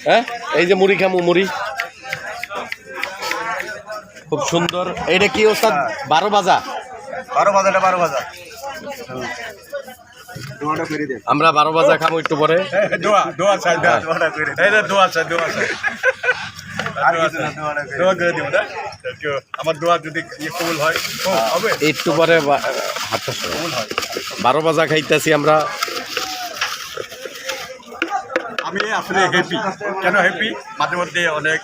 হ্যাঁ এই যে মুড়ি খামু মুড়ি খুব সুন্দর। এইটা কি ওস্তাদ 12 ভাজা? 12 ভাজা আমরা 12 ভাজা খাবো একটু পরে। আমার দোয়া যদি কবুল হয় হবে একটু পরে 12 ভাজা খাইতেছি আমরা। আমি আসলে হ্যাপি। কেন হ্যাপি? মাঝে মধ্যে অনেক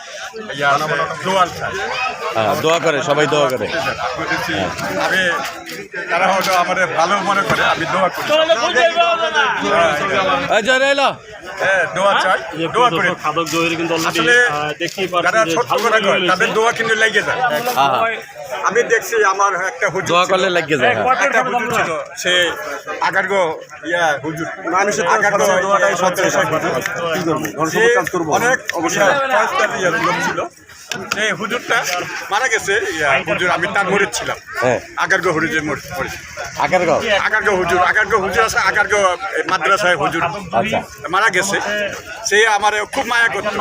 দোয়া করে, সবাই দোয়া করে। আমি তারা হয়তো আমাদের ভালো মনে করে, আমি দোয়া করি। দোয়া চাই, দোয়া করি। আসলে যারা সত্য কথা কয় তাদের দোয়া কিন্তু লেগে যায়। আমি দেখছি আমার একটা হুজুর দোয়া করলে লেগে যায়। একটা হুজুর ছিল, সে আগারগো হুজুর মানুষের আগারগো অনেক লোক ছিল। সেই হুজুরটা মারা গেছে। হুজুর আমি তার মরিদ ছিলাম। আগারগো হুজুর আগারগো হুজুর আছে, আগারগো মাদ্রাসায় হুজুর মারা গেছে। সে আমার খুব মায়া করত।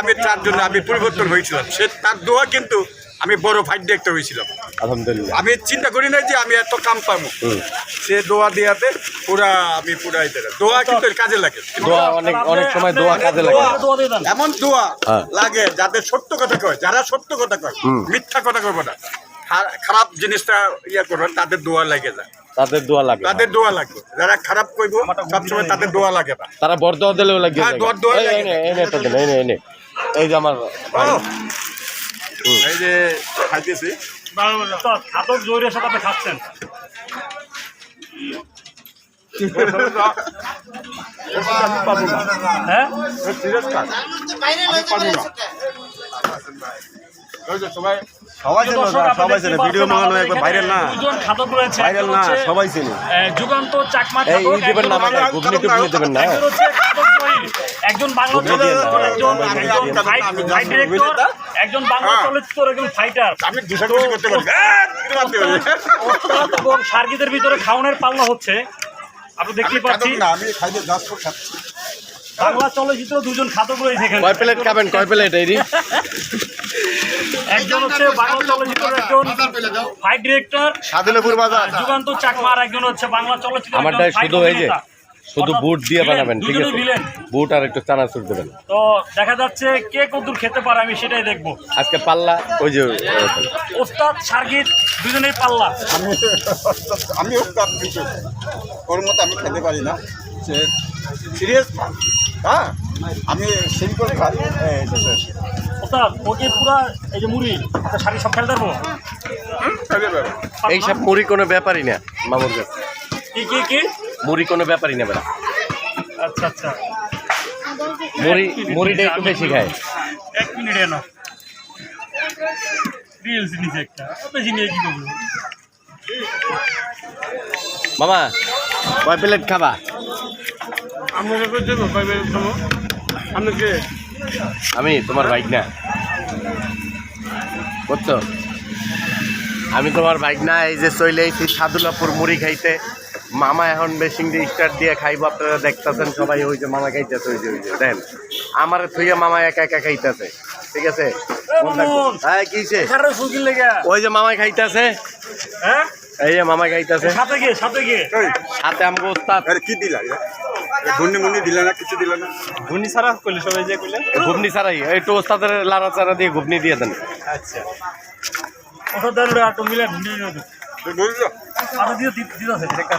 আমি তার জন্য আমি পরিবর্তন হয়েছিলাম। সে তার দোয়া কিন্তু আমি বড় ফাইট দেখতে হয়েছিলাম। আলহামদুলিল্লাহ। আমি চিন্তা করি নাই যে আমি এত কাম পাবো। সে দোয়া দেওয়াতে আমি পুরাই দিলাম। দোয়া কিন্তু কাজে লাগে। দোয়া অনেক সময় দোয়া কাজে লাগে। এমন দোয়া লাগে যাদের সত্য কথা কয়, যারা সত্য কথা কয়, মিথ্যা কথা কইব না, খারাপ জিনিসটা করবেন, তাদের দোয়া লাগে যায়। তাদের দোয়া লাগে, তাদের দোয়া লাগবে। যারা খারাপ কইব সবসময় তাদের দোয়া লাগে না। তারা বরদোয়া দিলেও লাগে। এই যে আমার এই যে খাইতেছি খাদক জোরের সাথে খাচ্ছেন। হ্যাঁ যুগান্ত চাকমা একজন বাংলা একজন বাংলা চলচ্চিত্র একজন ফাইটার এবং সার্গিদের ভিতরে খাওয়ানোর পাল্লা হচ্ছে। আপনি দেখতে পাচ্ছি বাংলা চলচ্চিত্র দুজন খাদক রয়েছে। কয় প্লেট খাবেন? কয় প্লেট? একজন হচ্ছে বাংলা চলচ্চিত্রের একজন ফাইট ডিরেক্টর যুগান্ত চাকমা, আর একজন হচ্ছে বাংলা চলচ্চিত্র। আমারটা শুধু এই যে শুধু বুট দিয়ে বানাবেন, ঠিক আছে? বুট আর একটু চানাচুর দেবেন। তো দেখা যাচ্ছে কে কতদূর খেতে পারে, আমি সেটাই দেখবো। আজকে পাল্লা ওই যে ওস্তাদ সার্গিদ দুজনেই পাল্লা। আমি ওস্তাদ ওর মতো আমি খেতে পারি না। সে সিরিয়াস। হ্যাঁ আমি সিম্পল খাই। ওস্তাদ ওকে পুরা এই যে মুড়ি শাড়ি সব খেলে দেবো। এইসব মুড়ি কোনো ব্যাপারই না মামুর কাছে। কি মুড়ি কোনো ব্যাপারই না বেড়া। আচ্ছা আচ্ছা, মুড়িটা একটু বেশি খায়। 1 মিনিট না রিলস নিচে একটা বেশি নিয়ে কি করবো। মামা কয় প্লেট খাবা? আমি তোমার বাইক না, বুঝছো? আমি তোমার বাইক না। এই যে চলে এসেছি সাদুল্লাপুর মুড়ি খাইতে। মামা এখন বেশিং দিয়ে স্টার্ট দিয়ে খাইব। আপনারা দেখতেছেন সবাই। ওই যে মামা খাইতেছে, ওই যে দেন আমার থুইয়া মামা একা একা খাইতেছে, ঠিক আছে? হ্যাঁ কিছে ওই যে মামা খাইতেছে। হ্যাঁ এই যে মামা খাইতেছে। সাথে আমগো ওস্তাদ কি দিলা? ঘুগনি দিলা না? কিছু দিলা না? ঘুগনি ছাড়া করলে সবাই যে করলে ঘুগনি ছাড়াই একটু ওস্তাদের লাড়া চারা দিয়ে ঘুগনি দিয়ে দেন। আচ্ছা ওটা দেন, মিলে ঘুগনি বুঝলো। বুঝলো দিতে আছে এটা।